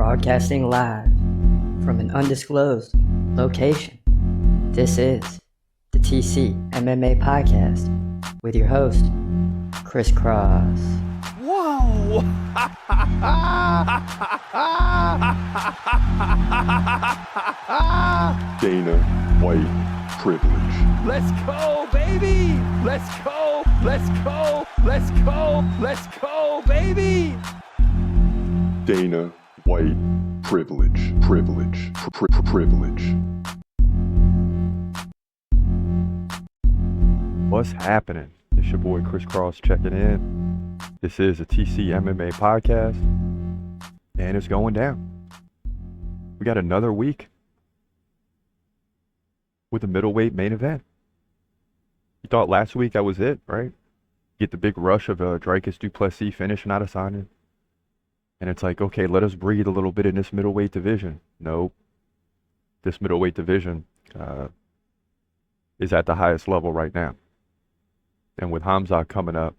broadcasting live from an undisclosed location. This is the TCMMA podcast with your host, Chris Cross. Whoa! Dana White privilege. Let's go, baby! Let's go! Let's go! Let's go! Let's go, baby! Dana White privilege. Privilege. What's happening? It's your boy Chris Cross checking in. This is a TCMMA podcast, and it's going down. We got another week with a middleweight main event. You thought last week that was it, right? Get the big rush of Dricus du Plessis finishing Adesanya. And it's like, okay, let us breathe a little bit in this middleweight division. Nope. This middleweight division is at the highest level right now. And with Hamza coming up,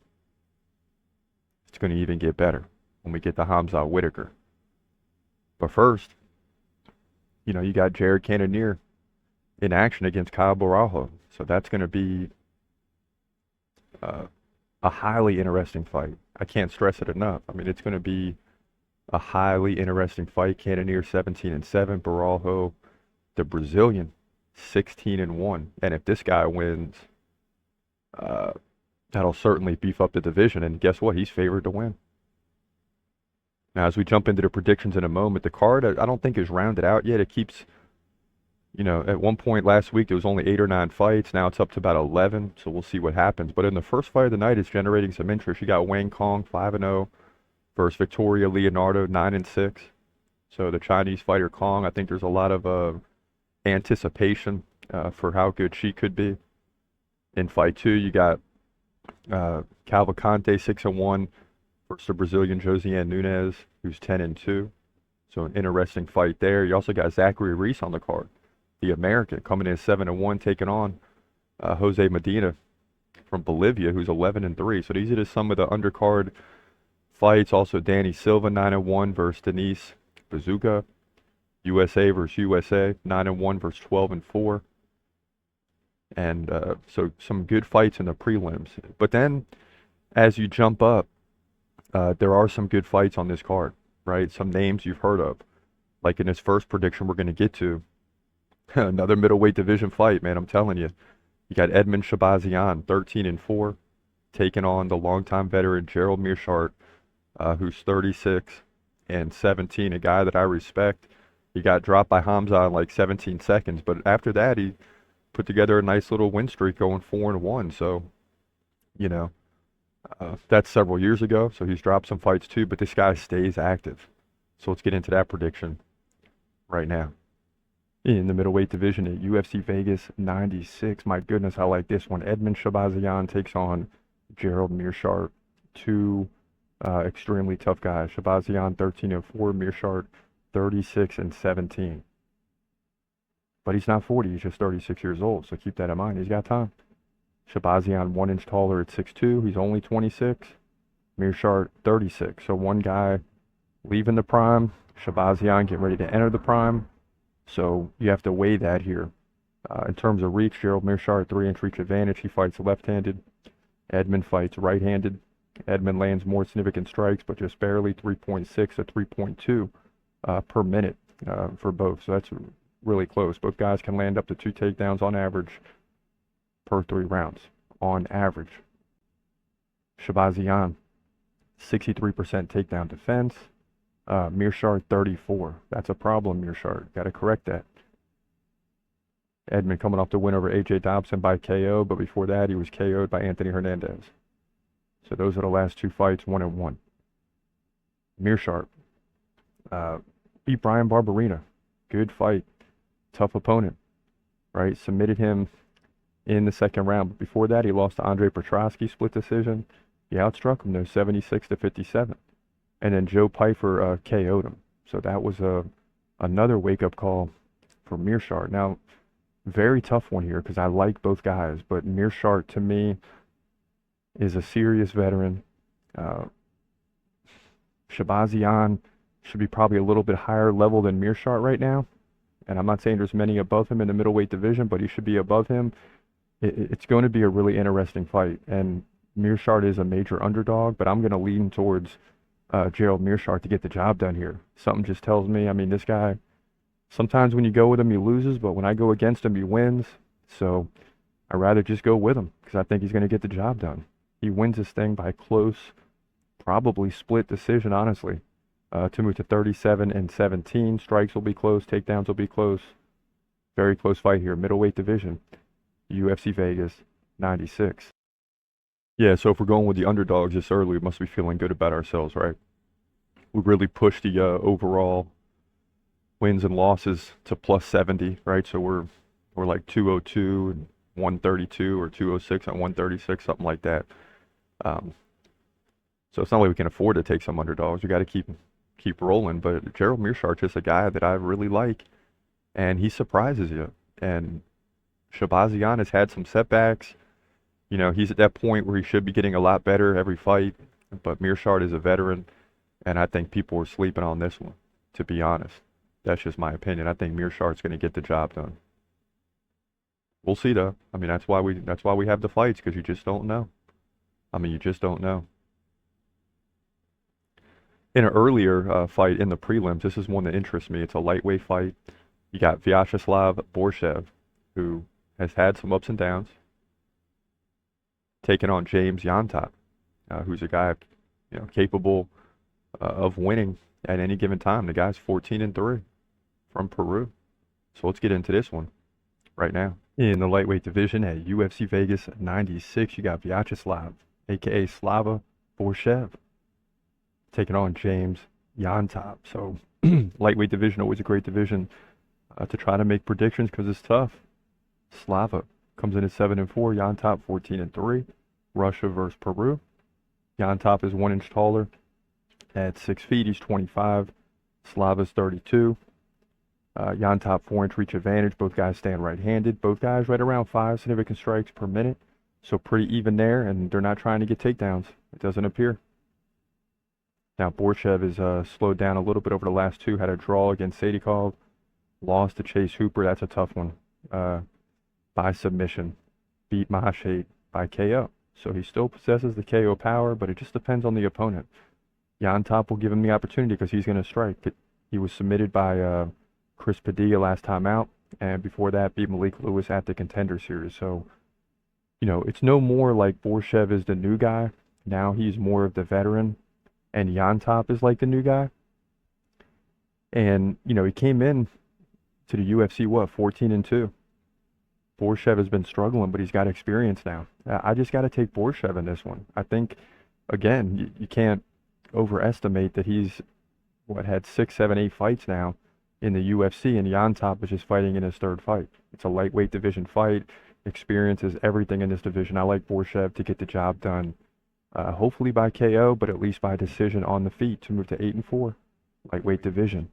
it's going to even get better when we get to Hamza Whitaker. But first, you got Jared Cannonier in action against Caio Barralho. So that's going to be a highly interesting fight. I can't stress it enough. I mean, it's going to be a highly interesting fight. Cannonier 17-7, Barralho, the Brazilian, 16-1. And if this guy wins, that'll certainly beef up the division. And guess what? He's favored to win. Now, as we jump into the predictions in a moment, the card, I don't think is rounded out yet. It keeps, at one point last week, there was only 8 or 9 fights. Now it's up to about 11, so we'll see what happens. But in the first fight of the night, it's generating some interest. You got Wang Kong, 5-0, versus Victoria Leonardo, 9-6. So the Chinese fighter Kong, I think there's a lot of anticipation for how good she could be. In fight 2, you got Cavalcante, 6-1, versus the Brazilian Josiane Nunes, who's 10-2. So an interesting fight there. You also got Zachary Reese on the card, the American, coming in 7-1, taking on Jose Medina from Bolivia, who's 11-3. So these are just some of the undercard fights. Also Danny Silva, 9-1, versus Denise Bazooka. USA versus USA, 9-1 versus 12-4. And so some good fights in the prelims. But then as you jump up, there are some good fights on this card, right? Some names you've heard of. Like in this first prediction we're going to get to, another middleweight division fight, man, I'm telling you. You got Edmund Shabazian, 13-4, taking on the longtime veteran Gerald Meerschaert, who's 36-17, a guy that I respect. He got dropped by Hamza in like 17 seconds, but after that he put together a nice little win streak going 4-1. So, that's several years ago. So he's dropped some fights too, but this guy stays active. So let's get into that prediction right now. In the middleweight division at UFC Vegas 96, my goodness, I like this one. Edmund Shabazian takes on Gerald Meerschaert, two extremely tough guys. Shabazian 13-4, Meerschaert 36-17. But he's not 40, he's just 36 years old, so keep that in mind. He's got time. Shabazian 1 inch taller at 6'2", he's only 26. Meerschaert 36, so one guy leaving the prime, Shabazian getting ready to enter the prime. So you have to weigh that here. In terms of reach, Gerald Meerschaert, 3-inch reach advantage. He fights left-handed. Edmund fights right-handed. Edmund lands more significant strikes, but just barely 3.6 to 3.2 per minute for both. So that's really close. Both guys can land up to 2 takedowns on average per 3 rounds. On average. Shabazian, 63% takedown defense. Meerschaert 34. That's a problem, Meerschaert. Got to correct that. Edmund coming off the win over AJ Dobson by KO, but before that he was KO'd by Anthony Hernandez. So those are the last 2 fights, 1-1. Meerschaert beat Brian Barberena. Good fight. Tough opponent. Right? Submitted him in the second round. But before that he lost to Andre Petrosky, split decision. He outstruck him though, 76-57. And then Joe Pyfer KO'd him. So that was another wake-up call for Meerschaert. Now, very tough one here because I like both guys, but Meerschaert to me is a serious veteran. Shabazian should be probably a little bit higher level than Mearshart right now. And I'm not saying there's many above him in the middleweight division, but he should be above him. It's going to be a really interesting fight. And Mearshart is a major underdog, but I'm going to lean towards Gerald Mearshart to get the job done here. Something just tells me, I mean, this guy, sometimes when you go with him, he loses, but when I go against him, he wins. So I'd rather just go with him because I think he's going to get the job done. He wins this thing by close, probably split decision, honestly, to move to 37-17. Strikes will be close, takedowns will be close. Very close fight here, middleweight division, UFC Vegas 96. Yeah, so if we're going with the underdogs this early, we must be feeling good about ourselves, right? We really pushed the overall wins and losses to plus 70, right? So we're like 202 and 132 or 206 and 136, something like that. So it's not like we can afford to take some underdogs. We got to keep rolling. But Gerald Mearshart is a guy that I really like, and he surprises you. And Shabazian has had some setbacks. You know, he's at that point where he should be getting a lot better every fight. But Mearshart is a veteran, and I think people are sleeping on this one, to be honest. That's just my opinion. I think Mearshart's going to get the job done. We'll see, though. I mean, that's why we have the fights, because you just don't know. I mean, you just don't know. In an earlier fight in the prelims, this is one that interests me. It's a lightweight fight. You got Vyacheslav Borshev, who has had some ups and downs, taking on James Yantop, who's a guy, you know, capable of winning at any given time. The guy's 14-3 from Peru. So let's get into this one right now. In the lightweight division at UFC Vegas 96, you got Vyacheslav, aka Slava Borshev, taking on James Yantop. So lightweight division, always a great division to try to make predictions because it's tough. Slava comes in at 7-4, Yantop 14-3. Russia versus Peru. Yantop is 1 inch taller at 6 feet. He's 25. Slava's 32. Yantop 4-inch reach advantage. Both guys stand right-handed. Both guys right around 5 significant strikes per minute. So pretty even there, and they're not trying to get takedowns. It doesn't appear. Now Borshev is slowed down a little bit over the last two. Had a draw against Sadikov. Lost to Chase Hooper. That's a tough one. By submission. Beat Mahasheit by KO. So he still possesses the KO power, but it just depends on the opponent. Yantop will give him the opportunity because he's going to strike. He was submitted by Chris Padilla last time out, and before that beat Malik Lewis at the Contender Series. So, you know, it's no more like Borshev is the new guy. Now he's more of the veteran, and Yantop is like the new guy. And, you know, he came in to the UFC, 14-2. Borshev has been struggling, but he's got experience now. I just got to take Borshev in this one. I think, again, you can't overestimate that he's, had 6, 7, 8 fights now in the UFC, and Yantop is just fighting in his 3rd fight. It's a lightweight division fight. Experience is everything in this division. I like Borshev to get the job done, hopefully by KO, but at least by decision on the feet to move to 8-4. Lightweight division,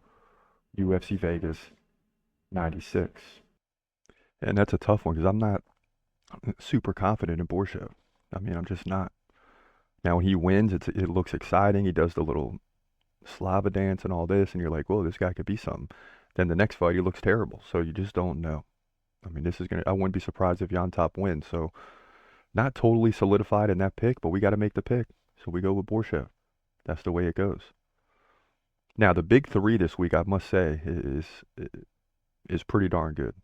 UFC Vegas 96. And that's a tough one because I'm not super confident in Borshev. I mean, I'm just not. Now, when he wins, it looks exciting. He does the little Slava dance and all this, and you're like, whoa, this guy could be something. Then the next fight, he looks terrible. So you just don't know. I mean, I wouldn't be surprised if Yantop wins. So not totally solidified in that pick, but we got to make the pick. So we go with Borshev. That's the way it goes. Now, the big 3 this week, I must say, is pretty darn good.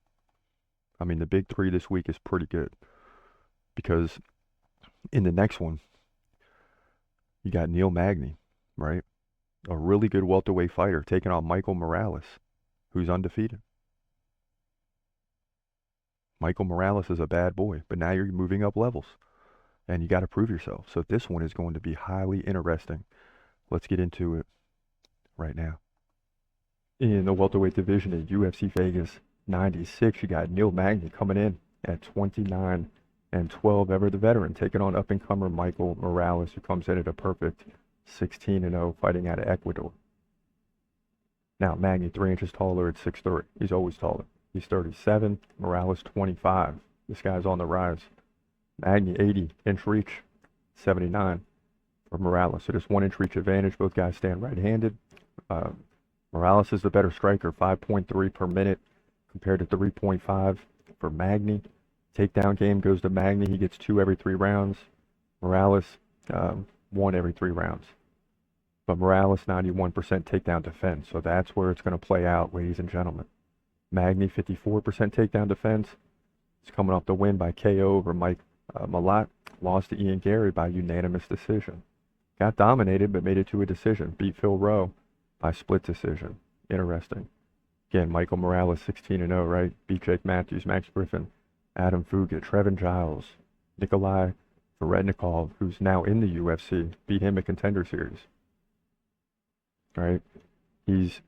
I mean, the big 3 this week is pretty good because in the next one, you got Neil Magny, right? A really good welterweight fighter taking on Michael Morales, who's undefeated. Michael Morales is a bad boy, but now you're moving up levels and you got to prove yourself. So this one is going to be highly interesting. Let's get into it right now. In the welterweight division at UFC Vegas 96, you got Neil Magny coming in at 29-12, ever the veteran, taking on up-and-comer Michael Morales, who comes in at a perfect 16-0, fighting out of Ecuador. Now, Magny, 3 inches taller at 6'3". He's always taller. He's 37, Morales 25. This guy's on the rise. Magny, 80-inch reach, 79 for Morales. So just 1 inch reach advantage. Both guys stand right-handed. Morales is the better striker, 5.3 per minute compared to 3.5 for Magny. Takedown game goes to Magny. He gets 2 every 3 rounds. Morales, 1 every 3 rounds. But Morales, 91% takedown defense. So that's where it's going to play out, ladies and gentlemen. Magny, 54% takedown defense. It's coming off the win by KO over Mike Malott. Lost to Ian Gary by unanimous decision. Got dominated, but made it to a decision. Beat Phil Rowe by split decision. Interesting. Again, Michael Morales, 16-0, right? Beat Jake Matthews, Max Griffin, Adam Fuga, Trevin Giles, Nikolai Varetnikov, who's now in the UFC. Beat him at Contender Series. Right? He's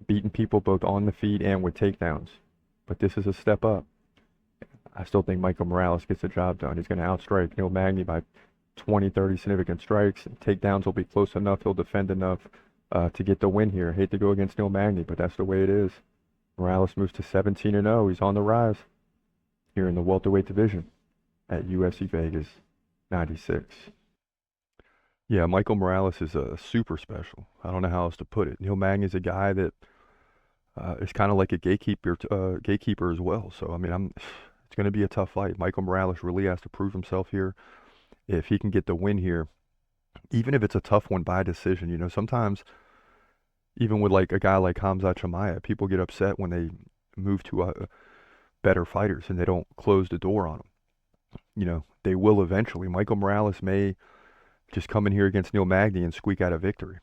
beaten people both on the feet and with takedowns. But this is a step up. I still think Michael Morales gets the job done. He's going to outstrike Neil Magny by 20, 30 significant strikes. And takedowns will be close enough. He'll defend enough to get the win here. Hate to go against Neil Magny, but that's the way it is. Morales moves to 17-0. He's on the rise here in the welterweight division at UFC Vegas 96. Yeah, Michael Morales is super special. I don't know how else to put it. Neil Magny is a guy that is kind of like a gatekeeper as well. So, I mean, it's going to be a tough fight. Michael Morales really has to prove himself here. If he can get the win here, even if it's a tough one by decision, you know, sometimes even with like a guy like Khamzat Chimaev, people get upset when they move to better fighters and they don't close the door on them. You know, they will eventually. Michael Morales may just come in here against Neil Magny and squeak out a victory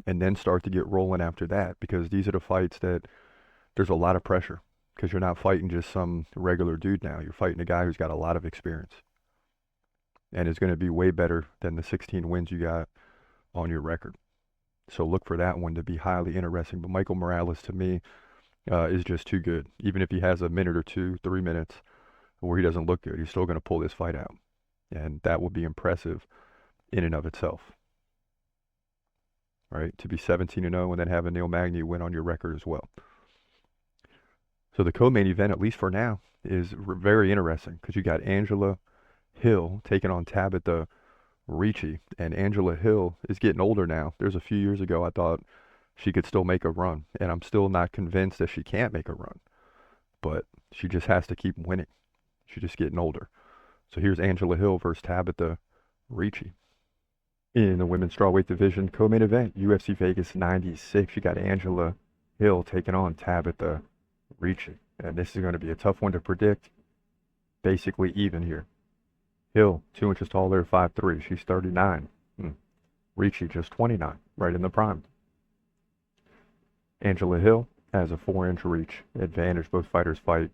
and then start to get rolling after that, because these are the fights that there's a lot of pressure, because you're not fighting just some regular dude now. You're fighting a guy who's got a lot of experience and is going to be way better than the 16 wins you got on your record. So look for that one to be highly interesting. But Michael Morales, to me, is just too good. Even if he has a minute or 2, 3 minutes where he doesn't look good, he's still going to pull this fight out. And that will be impressive in and of itself. Right? To be 17-0 and then have a Neil Magny win on your record as well. So the co-main event, at least for now, is very interesting, because you got Angela Hill taking on Tabitha Ricci, and Angela Hill is getting older now. There's a few years ago I thought she could still make a run, and I'm still not convinced that she can't make a run, but she just has to keep winning. She's just getting older. So here's Angela Hill versus Tabitha Ricci. In the women's strawweight division, co-main event, UFC Vegas 96, you got Angela Hill taking on Tabitha Ricci, and this is going to be a tough one to predict. Basically even here. Hill, 2 inches taller, 5'3". She's 39. Ricci just 29, right in the prime. Angela Hill has a 4-inch reach advantage. Both fighters fight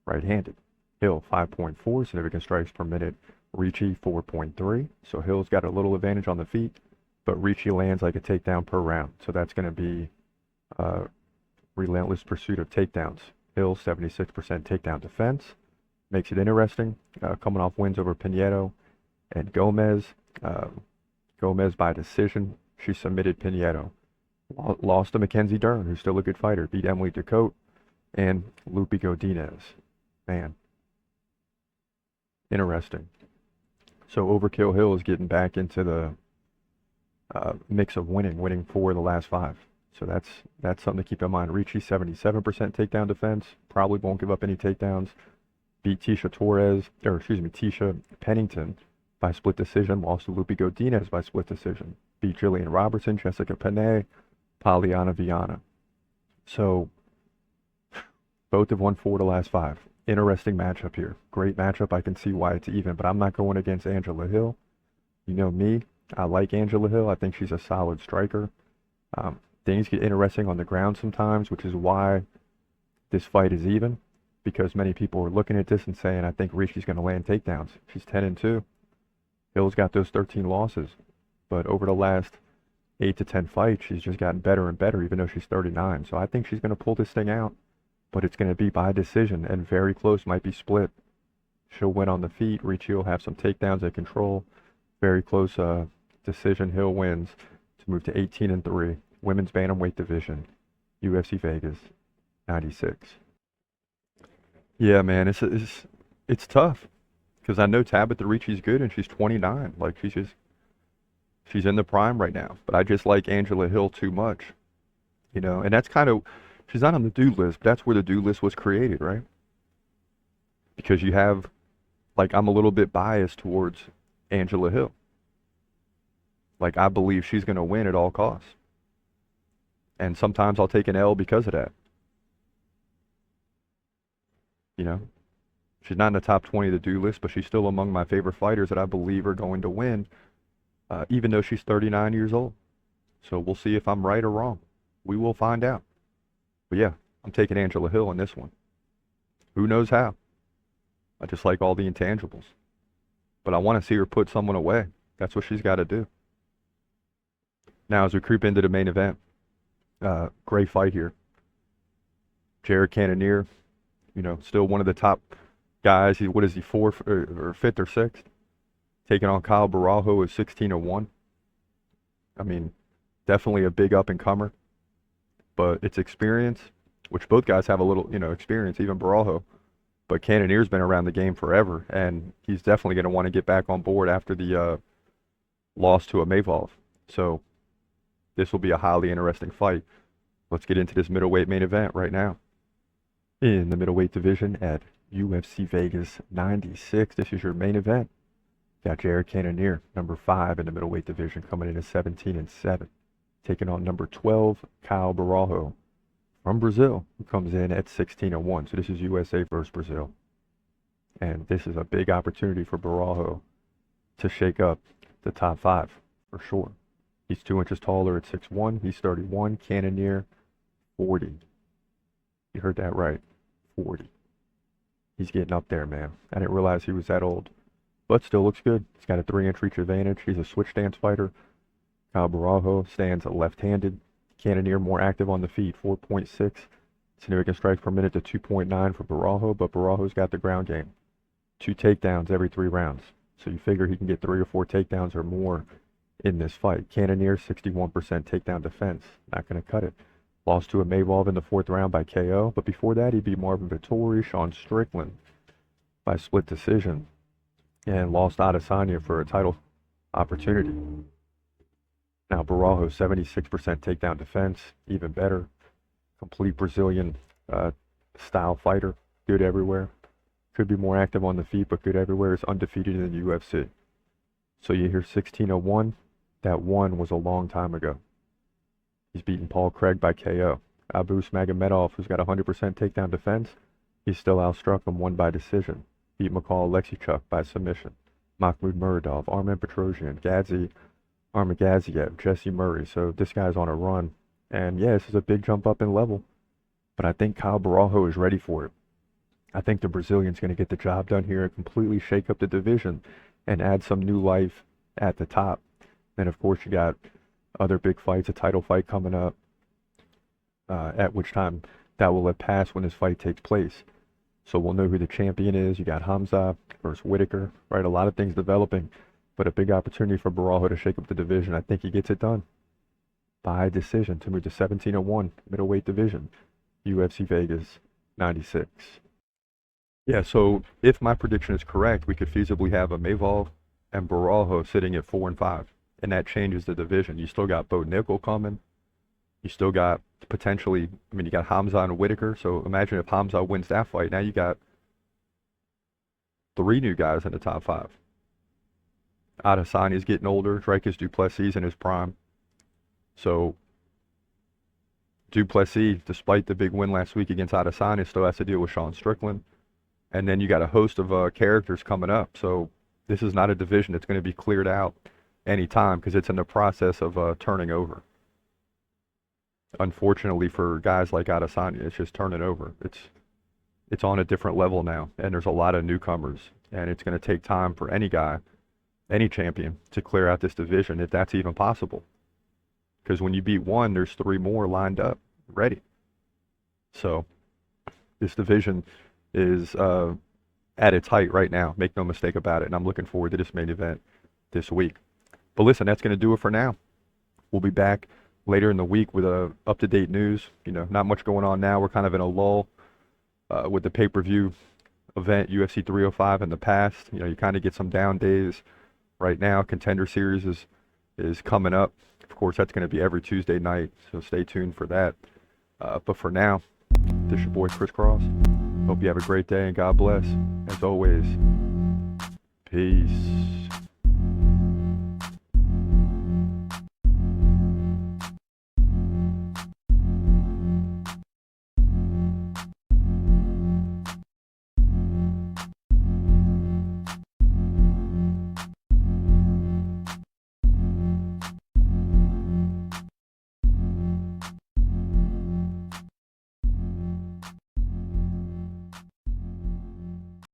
right-handed. Hill, 5.4 significant strikes per minute. Ricci, 4.3. So Hill's got a little advantage on the feet, but Ricci lands like a takedown per round. So that's going to be relentless pursuit of takedowns. Hill, 76% takedown defense. Makes it interesting. Coming off wins over Pinheiro and Gomez. Gomez by decision. She submitted Pinheiro. Lost to Mackenzie Dern, who's still a good fighter. Beat Emily Ducote and Lupi Godinez. Man. Interesting. So Overkill Hill is getting back into the mix of winning 4 of the last 5. So that's something to keep in mind. Ricci, 77% takedown defense. Probably won't give up any takedowns. Beat Tisha Pennington by split decision. Lost to Lupi Godinez by split decision. Beat Jillian Robertson, Jessica Panay, Poliana Viana. So both have won 4 of the last 5. Interesting matchup here. Great matchup. I can see why it's even, but I'm not going against Angela Hill. You know me. I like Angela Hill. I think she's a solid striker. Things get interesting on the ground sometimes, which is why this fight is even, because many people are looking at this and saying, I think Ricci's going to land takedowns. She's 10-2. Hill's got those 13 losses, but over the last 8 to 10 fights, she's just gotten better and better, even though she's 39. So I think she's going to pull this thing out, but it's going to be by decision and very close, might be split. She'll win on the feet. Ricci will have some takedowns at control. Very close decision. Hill wins to move to 18-3. Women's bantamweight division, UFC Vegas 96. Yeah, man, it's tough, because I know Tabitha Ricci's good and she's 29. Like, she's in the prime right now. But I just like Angela Hill too much. And that's kind of, she's not on the do list, but that's where the do list was created, right? Because you have, like, I'm a little bit biased towards Angela Hill. Like, I believe she's going to win at all costs. And sometimes I'll take an L because of that. She's not in the top 20 of the do list, but she's still among my favorite fighters that I believe are going to win, even though she's 39 years old. So we'll see if I'm right or wrong. We will find out. But yeah, I'm taking Angela Hill in this one. Who knows how? I just like all the intangibles. But I want to see her put someone away. That's what she's got to do. Now, as we creep into the main event, great fight here. Jared Cannonier, still one of the top guys. What is he, fourth or fifth or sixth? Taking on Caio Barralho at 16-1. I mean, definitely a big up-and-comer. But it's experience, which both guys have a little, experience, even Barralho. But Cannonier's been around the game forever, and he's definitely going to want to get back on board after the loss to a Mavov. So this will be a highly interesting fight. Let's get into this middleweight main event right now. In the middleweight division at UFC Vegas 96, this is your main event. Got Jared Cannonier, number 5 in the middleweight division, coming in at 17-7. Taking on number 12, Caio Barralho from Brazil, who comes in at 16-1. So this is USA versus Brazil. And this is a big opportunity for Barralho to shake up the top 5, for sure. He's 2 inches taller at 6'1". He's 31. Cannonier, 40. You heard that right. 40. He's getting up there, man. I didn't realize he was that old. But still looks good. He's got a 3-inch reach advantage. He's a switch stance fighter. Caio Barralho stands left-handed. Cannonier more active on the feet, 4.6 significant strikes per minute to 2.9 for Barralho, but Barralho's got the ground game. 2 takedowns every 3 rounds. So you figure he can get 3 or 4 takedowns or more in this fight. Cannonier, 61% takedown defense. Not going to cut it. Lost to a Mavov in the 4th round by KO, but before that he beat Marvin Vettori, Sean Strickland by split decision, and lost Adesanya for a title opportunity. Now Barralho, 76% takedown defense, even better. Complete Brazilian style fighter, good everywhere. Could be more active on the feet, but good everywhere. Is undefeated in the UFC. So you hear 16-1. That 1 was a long time ago. He's beaten Paul Craig by KO. Abus Magomedov, who's got 100% takedown defense, he still outstruck him, 1 by decision. Beat Mikhail Alexichuk by submission. Mahmoud Muradov, Armen Petrosian, Gadzi Armagaziev, Jesse Murray. So this guy's on a run. And yeah, this is a big jump up in level. But I think Caio Barralho is ready for it. I think the Brazilian's going to get the job done here and completely shake up the division and add some new life at the top. Then, of course, you got other big fights, a title fight coming up, at which time that will have passed when this fight takes place. So we'll know who the champion is. You got Hamza versus Whitaker, right? A lot of things developing, but a big opportunity for Barralho to shake up the division. I think he gets it done by decision to move to 17-1 middleweight division, UFC Vegas 96. Yeah, so if my prediction is correct, we could feasibly have a Mavov and Barralho sitting at 4-5, and that changes the division. You still got Bo Nickel coming. You still got potentially, you got Hamza and Whitaker. So imagine if Hamza wins that fight. Now you got 3 new guys in the top 5. Adesanya's getting older. Dricus Du Plessis in his prime. So Du Plessis, despite the big win last week against Adesanya, still has to deal with Sean Strickland. And then you got a host of characters coming up. So this is not a division that's going to be cleared out anytime because it's in the process of turning over. Unfortunately for guys like Adesanya, it's just turning over. It's on a different level now, and there's a lot of newcomers, and it's going to take time for any guy, any champion, to clear out this division, if that's even possible. Because when you beat 1, there's 3 more lined up, ready. So this division is at its height right now. Make no mistake about it, and I'm looking forward to this main event this week. But listen, that's going to do it for now. We'll be back later in the week with up-to-date news. Not much going on now. We're kind of in a lull with the pay-per-view event, UFC 305 in the past. You kind of get some down days right now. Contender Series is coming up Of course, that's going to be every Tuesday night, so stay tuned for that. But for now, this is your boy Chris Cross. Hope you have a great day and God bless. As always, peace.